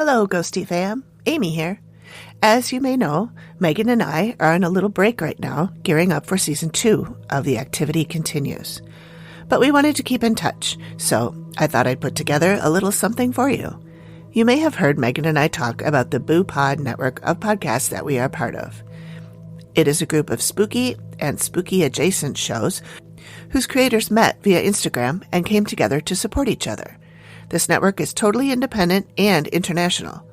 Hello, Ghosty fam. Amy here. As you may know, Megan and I are on a little break right now, gearing up for Season 2 of The Activity Continues. But we wanted to keep in touch, so I thought I'd put together a little something for you. You may have heard Megan and I talk about the BooPod Network of podcasts that we are part of. It is a group of spooky and spooky-adjacent shows whose creators met via Instagram and came together to support each other. This network is totally independent and international.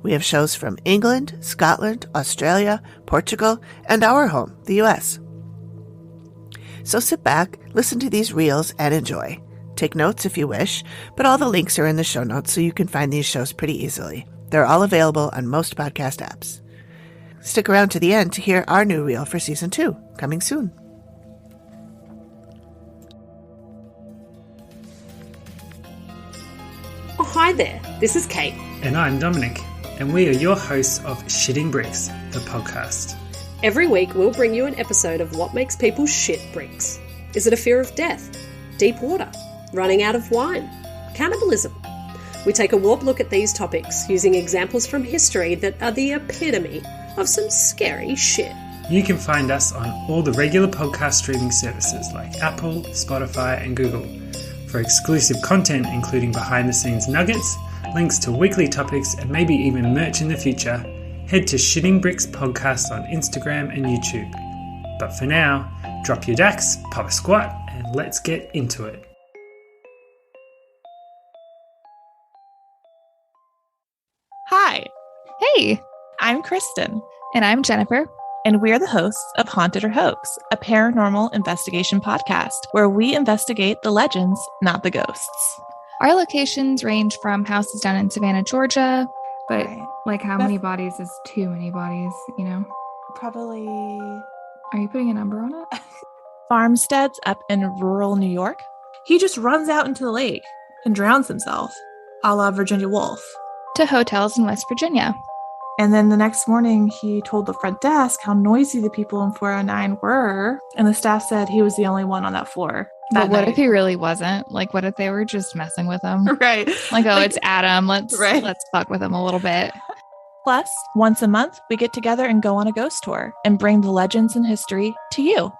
We have shows from England, Scotland, Australia, Portugal, and our home, the US. So sit back, listen to these reels, and enjoy. Take notes if you wish, but all the links are in the show notes so you can find these shows pretty easily. They're all available on most podcast apps. Stick around to the end to hear our new reel for Season 2, coming soon. Oh, hi there, this is Kate. And I'm Dominic, and we are your hosts of Shitting Bricks, the podcast. Every week we'll bring you an episode of what makes people shit bricks. Is it a fear of death? Deep water? Running out of wine? Cannibalism? We take a warped look at these topics using examples from history that are the epitome of some scary shit. You can find us on all the regular podcast streaming services like Apple, Spotify, and Google. For exclusive content including behind-the-scenes nuggets, links to weekly topics, and maybe even merch in the future, head to Shitting Bricks Podcast on Instagram and YouTube. But for now, drop your dacks, pop a squat, and let's get into it. Hi, Hey, I'm Kristen, and I'm Jennifer. and we're the hosts of Haunted or Hoax, a paranormal investigation podcast where we investigate the legends, not the ghosts. Our locations range from houses down in Savannah, Georgia, but Right. like how many bodies is too many bodies, you know? Probably Are you putting a number on it? farmsteads up in rural New York. He just runs out into the lake and drowns himself, a la Virginia Woolf. To hotels in West Virginia. And then the next morning, he told the front desk how noisy the people in 409 were, and the staff said he was the only one on that floor. But what night. if he really wasn't? Like, what if they were just messing with him? Right. Like, oh, it's Adam. Let's Right. fuck with him a little bit. Plus, once a month, we get together and go on a ghost tour and bring the legends and history to you.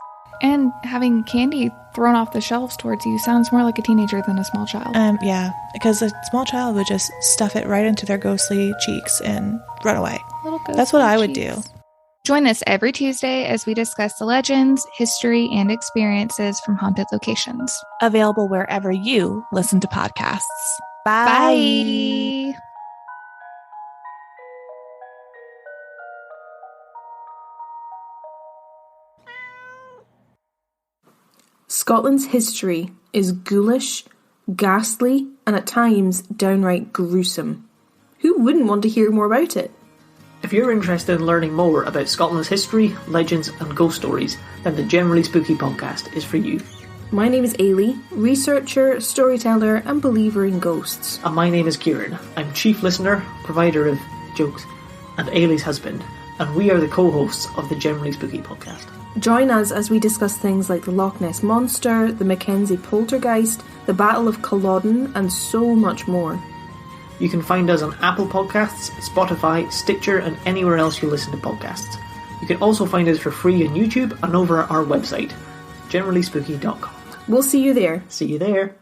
And having candy thrown off the shelves towards you sounds more like a teenager than a small child. Yeah, because a small child would just stuff it right into their ghostly cheeks and run away. Little That's what ghostly I would cheeks. do. Join us every Tuesday as we discuss the legends, history, and experiences from haunted locations. Available wherever you listen to podcasts. Bye. Scotland's history is ghoulish, ghastly, and at times downright gruesome. Who wouldn't want to hear more about it? If you're interested in learning more about Scotland's history, legends, and ghost stories, then the Generally Spooky podcast is for you. My name is Ailey, researcher, storyteller, and believer in ghosts. And my name is Kieran. I'm chief listener, provider of jokes, and Ailey's husband, and we are the co-hosts of the Generally Spooky podcast. Join us as we discuss things like the Loch Ness Monster, the Mackenzie Poltergeist, the Battle of Culloden, and so much more. You can find us on Apple Podcasts, Spotify, Stitcher, and anywhere else you listen to podcasts. You can also find us for free on YouTube and over at our website, generallyspooky.com. We'll see you there. See you there.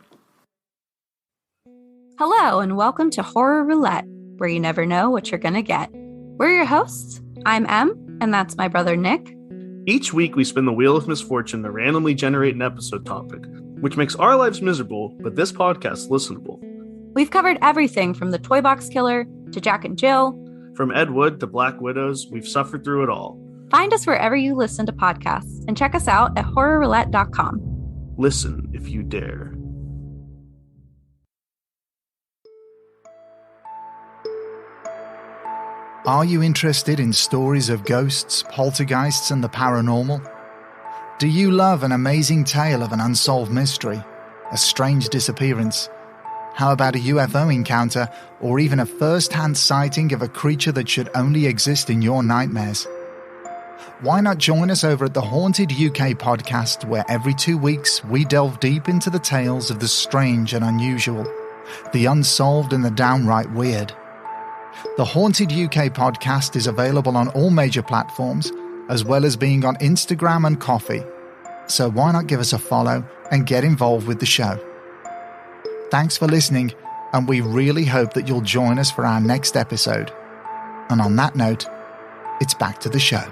Hello, and welcome to Horror Roulette, where you never know what you're going to get. We're your hosts. I'm Em, and that's my brother Nick. Each week, we spin the wheel of misfortune to randomly generate an episode topic, which makes our lives miserable, but this podcast listenable. We've covered everything from the Toy Box Killer to Jack and Jill. From Ed Wood to Black Widows, we've suffered through it all. Find us wherever you listen to podcasts and check us out at horrorroulette.com. Listen if you dare. Are you interested in stories of ghosts, poltergeists, and the paranormal? Do you love an amazing tale of an unsolved mystery, a strange disappearance? How about a UFO encounter, or even a first-hand sighting of a creature that should only exist in your nightmares? Why not join us over at the Haunted UK podcast, where every 2 weeks we delve deep into the tales of the strange and unusual, the unsolved and the downright weird. The Haunted UK podcast is available on all major platforms, as well as being on Instagram and Coffee. So why not give us a follow and get involved with the show? Thanks for listening, and we really hope that you'll join us for our next episode. And on that note, it's back to the show.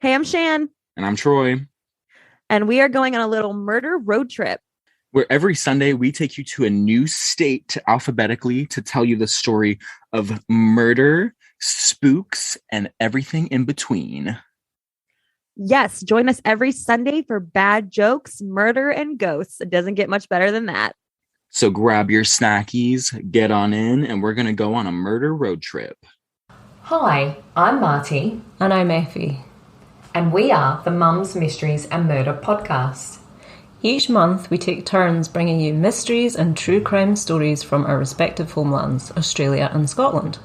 Hey, I'm Shan. And I'm Troy. And we are going on a little murder road trip, where every Sunday we take you to a new state alphabetically to tell you the story of murder, spooks, and everything in between. Yes, join us every Sunday for bad jokes, murder, and ghosts. It doesn't get much better than that. So grab your snackies, get on in, and we're going to go on a murder road trip. Hi, I'm Marty. And I'm Effie. And we are the Mums, Mysteries and Murder podcast. Each month, we take turns bringing you mysteries and true crime stories from our respective homelands, Australia and Scotland.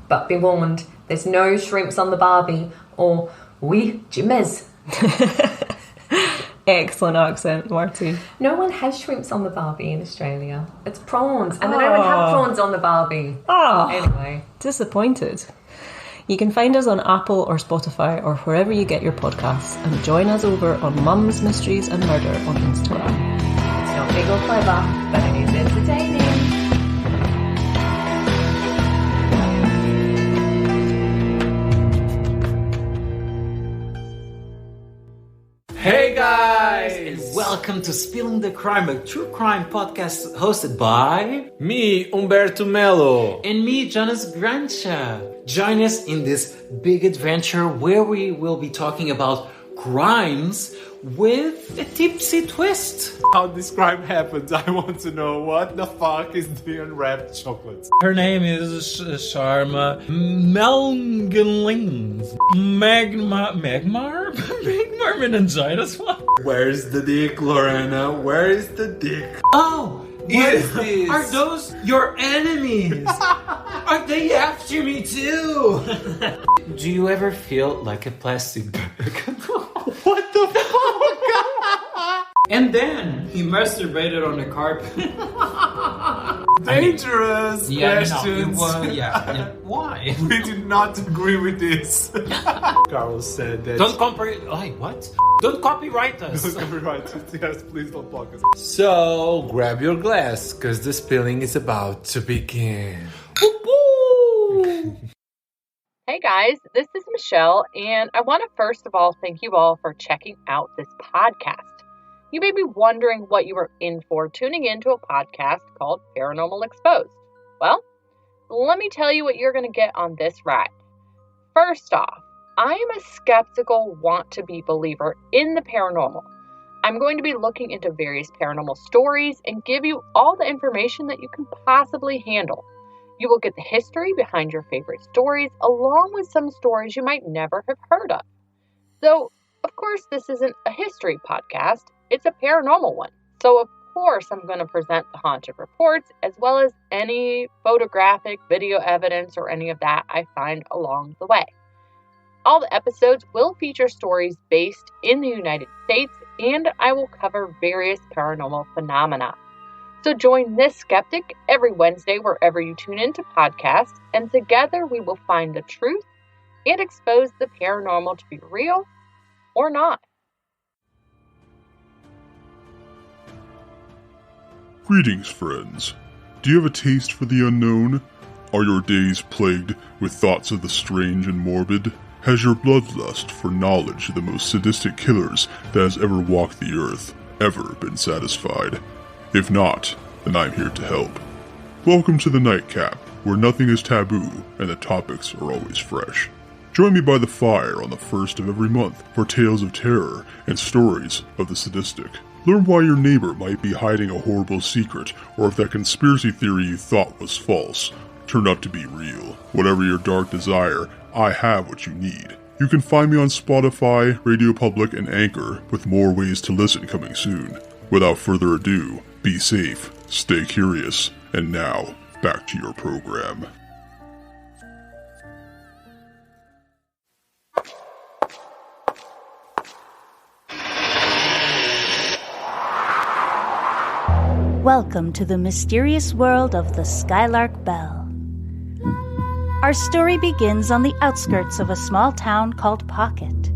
But be warned, there's no shrimps on the barbie or oui, Jimmez. Excellent accent, Marty. No one has shrimps on the barbie in Australia. It's prawns, and they don't even have prawns on the barbie. Anyway. Disappointed. You can find us on Apple or Spotify or wherever you get your podcasts, and join us over on Mums, Mysteries and Murder on Instagram. It's not big or clever, but it is entertaining. Hey guys, and welcome to Spilling the Crime, a true crime podcast hosted by me, Umberto Melo, and me, Jonas Grancha. Join us in this big adventure where we will be talking about crimes with a tipsy twist. How this crime happens, I want to know what the fuck is the unwrapped chocolates. Her name is Sharma Melngelings. Magmar meningitis? What? Where's the dick, Lorena? Where is the dick? Oh! What is this? Are those your enemies? Are they after me too? Do you ever feel like a plastic bag? What the fuck? And then he masturbated on the carpet. Dangerous questions. Why? We did not agree with this. Carl said that. Don't what? Don't copyright us. Don't copyright us. Yes, please don't block us. So grab your glass, because the spilling is about to begin. Hey guys, this is Michelle, and I want to first of all thank you all for checking out this podcast. You may be wondering what you are in for tuning into a podcast called Paranormal Exposed. Well, let me tell you what you're going to get on this ride. First off, I am a skeptical, want-to-be believer in the paranormal. I'm going to be looking into various paranormal stories and give you all the information that you can possibly handle. You will get the history behind your favorite stories, along with some stories you might never have heard of. So, of course, this isn't a history podcast. It's a paranormal one. So, of course, I'm going to present the haunted reports, as well as any photographic, video evidence, or any of that I find along the way. All the episodes will feature stories based in the United States, and I will cover various paranormal phenomena. So join this skeptic every Wednesday wherever you tune into podcasts, and together we will find the truth and expose the paranormal to be real or not. Greetings, friends. Do you have a taste for the unknown? Are your days plagued with thoughts of the strange and morbid? Has your bloodlust for knowledge of the most sadistic killers that has ever walked the earth ever been satisfied? If not, then I'm here to help. Welcome to the Nightcap, where nothing is taboo and the topics are always fresh. Join me by the fire on the first of every month for tales of terror and stories of the sadistic. Learn why your neighbor might be hiding a horrible secret, or if that conspiracy theory you thought was false turned out to be real. Whatever your dark desire, I have what you need. You can find me on Spotify, Radio Public, and Anchor, with more ways to listen coming soon. Without further ado, be safe, stay curious, and now, back to your program. Welcome to the mysterious world of the Skylark Bell. Our story begins on the outskirts of a small town called Pocket,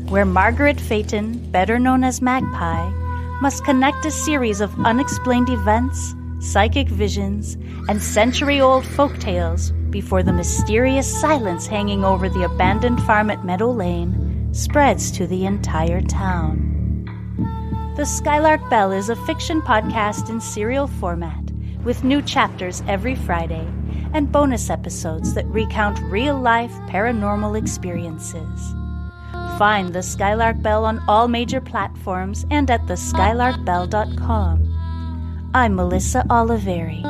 where Margaret Phaeton, better known as Magpie, must connect a series of unexplained events, psychic visions, and century-old folktales before the mysterious silence hanging over the abandoned farm at Meadow Lane spreads to the entire town. The Skylark Bell is a fiction podcast in serial format, with new chapters every Friday and bonus episodes that recount real-life paranormal experiences. Find the Skylark Bell on all major platforms and at theskylarkbell.com. I'm Melissa Oliveri.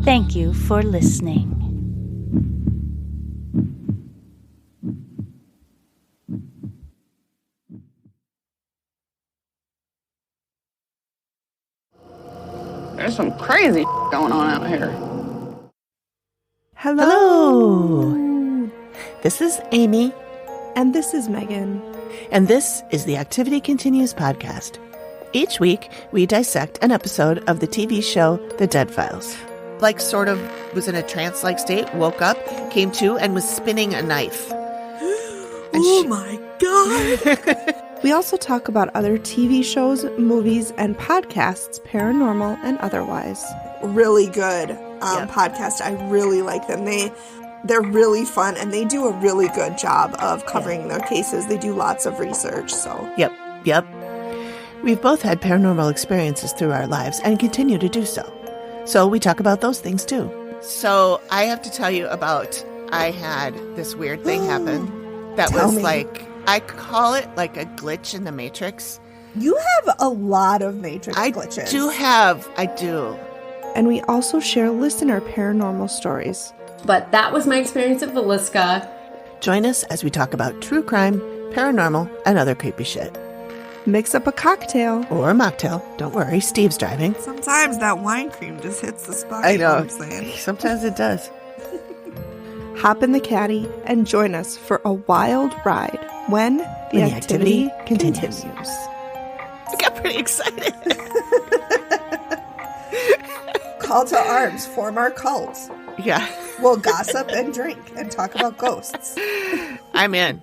Thank you for listening. There's some crazy going on out here. Hello. This is Amy. And this is Megan. And this is the Activity Continues podcast. Each week, we dissect an episode of the TV show The Dead Files. Like, sort of was in a trance-like state, woke up, came to, and was spinning a knife. My God! We also talk about other TV shows, movies, and podcasts, paranormal and otherwise. Really good podcast. I really like them. They're really fun, and they do a really good job of covering their cases. They do lots of research. So Yep. We've both had paranormal experiences through our lives and continue to do so. So we talk about those things too. So I have to tell you about, I had this weird thing happen that Tell was me. like, I call it like a glitch in the Matrix. you have a lot of Matrix glitches. I do. And we also share listener paranormal stories. But that was my experience at Villisca. Join us as we talk about true crime, paranormal, and other creepy shit. Mix up a cocktail. Or a mocktail. Don't worry, Steve's driving. Sometimes that wine cream just hits the spot. I you know. what I'm saying? Sometimes it does. Hop in the caddy and join us for a wild ride when the activity continues. I got pretty excited. Call to arms. Form our cult. Yeah. We'll gossip and drink and talk about ghosts. I'm in.